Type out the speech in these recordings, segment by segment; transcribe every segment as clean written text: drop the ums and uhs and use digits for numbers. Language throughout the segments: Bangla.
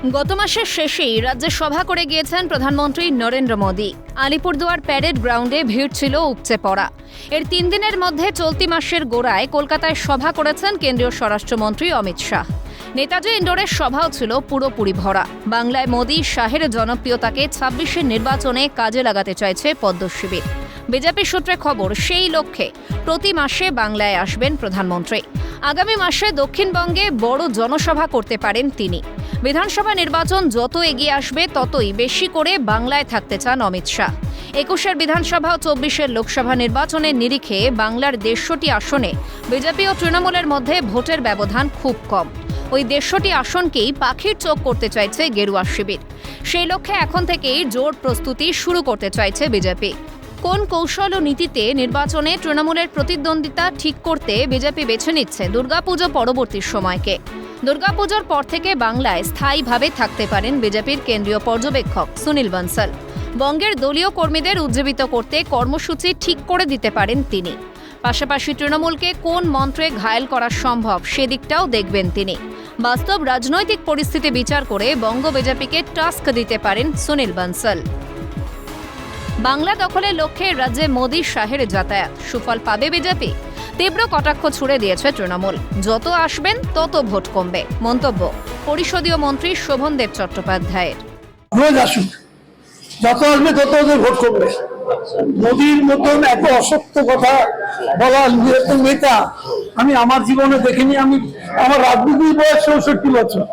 গত মাসের শেষেই রাজ্যে সভা করে গিয়েছেন প্রধানমন্ত্রী নরেন্দ্র মোদী। আলিপুরদুয়ার প্যারেড গ্রাউন্ডে ভিড় ছিল উপচে পড়া। এর 3 দিনের মধ্যে চলতি মাসের গোড়ায় কলকাতায় সভা করেছেন কেন্দ্রীয় স্বরাষ্ট্রমন্ত্রী অমিত শাহ। নেতাজি ইন্ডোরের সভাও ছিল পুরোপুরি ভরা। বাংলায় মোদী শাহের জনপ্রিয়তাকে 26-এর নির্বাচনে কাজে লাগাতে চাইছে পদ্ম শিবির। বিজেপি সূত্রে খবর, সেই লক্ষ্যে প্রতি মাসে বাংলায় আসবেন প্রধানমন্ত্রী। আগামী মাসে দক্ষিণবঙ্গে বড় জনসভা করতে পারেন তিনি। বিধানসভা নির্বাচন যত এগিয়ে আসবে ততই বেশি করে বাংলায় থাকতে চান অমিত শাহ। 21-এর বিধানসভা ও 24-এর লোকসভা নির্বাচনের নিরিখে বাংলার 150টি আসনে বিজেপি ও তৃণমূলের মধ্যে ভোটের ব্যবধান খুব কম। ওই 150টি আসনকেই পাখির চোখ করতে চাইছে গেরুয়া শিবির। সেই লক্ষ্যে এখন থেকেই জোর প্রস্তুতি শুরু করতে চাইছে বিজেপি। কোন কৌশল ও নীতিতে নির্বাচনে তৃণমূলের প্রতিদ্বন্দ্বিতা ঠিক করতে বিজেপি বেছে নিচ্ছে দুর্গাপুজো পরবর্তী সময়কে। দুর্গাপুজোর পর থেকে বাংলায় স্থায়ীভাবে থাকতে পারেন বিজেপির কেন্দ্রীয় পর্যবেক্ষক সুনীল বনসল। বঙ্গের দলীয় কর্মীদের উজ্জীবিত করতে কর্মসূচি ঠিক করে দিতে পারেন তিনি। পাশাপাশি তৃণমূলকে কোন মন্ত্রে ঘায়েল করা সম্ভব সেদিকটাও দেখবেন তিনি। বাস্তব রাজনৈতিক পরিস্থিতি বিচার করে বঙ্গ বিজেপিকে টাস্ক দিতে পারেন সুনীল বনসল। বাংলা দখলের লক্ষ্যে রাজ্যে মোদী শাহের যাতায়াত, সুফল পাবে বিজেপি? তীব্র কটাক্ষ ছুড়ে দিয়েছে তৃণমূল। যত আসবেন তত ভোট কমবে, মন্তব্য পরিষদীয় মন্ত্রী শোভনদেব চট্টোপাধ্যায়ের। রোজ আসুক, যত আসবে তত ওদের ভোট কমবে। মোদীর মতন এত অসত্য কথা বলা নেতা আমি আমার জীবনে দেখিনি। আমার রাজনীতির বয়স 64 বছর,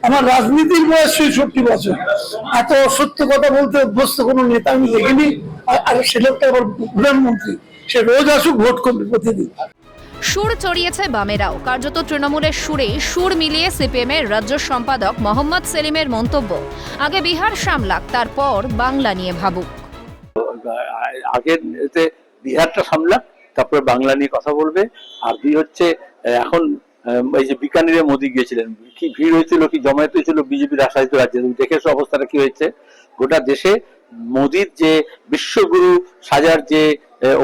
আমার রাজনীতির বয়স 66 বছর। এত অসত্য কথা বলতে অভ্যস্ত কোনো নেতা আমি দেখিনি। আর সে লোকটা আবার প্রধানমন্ত্রী, সে রোজ আসুক, ভোট করবে প্রতিদিন। সুর চড়িয়েছে বামেরাও। কার্যত তৃণমূলের সুরেই সুর মিলিয়ে সিপিএম এর রাজ্য সম্পাদক মোহাম্মদ সেলিমের মন্তব্য, আগে বিহার সামলাক, তারপর বাংলা নিয়ে ভাবুক। আগে বিহারটা সামলাক, তারপরে বাংলা নিয়ে কথা বলবে। আর দুই হচ্ছে, এখন এই যে বিকানিরে মোদী গিয়েছিলেন, কি ভিড় হয়েছিল, কি জমায়েত হয়েছিল বিজেপির আশায়িত রাজ্যে। দেখেছো অবস্থাটা কি হয়েছে। গোটা দেশে মোদীর যে বিশ্বগুরু সাজার যে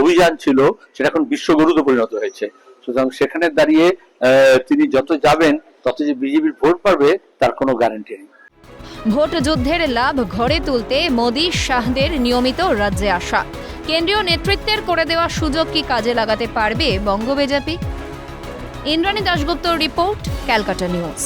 অভিযান ছিল সেটা এখন বিশ্বগুরুতে পরিণত হয়েছে। সুতরাং সেখানে দাঁড়িয়ে তিনি যত যাবেন তত যে বিজেপির ভোট পাবে তার কোনো গ্যারান্টি নেই। ভোট যুদ্ধের লাভ ঘরে তুলতে মোদী শাহদের নিয়মিত রাজ্যে আসা, কেন্দ্রীয় নেতৃত্বের করে দেওয়া সুযোগ কি কাজে লাগাতে পারবে বঙ্গ বিজেপি? ইন্দ্রাণী দাশগুপ্তর রিপোর্ট, ক্যালকাটা নিউজ।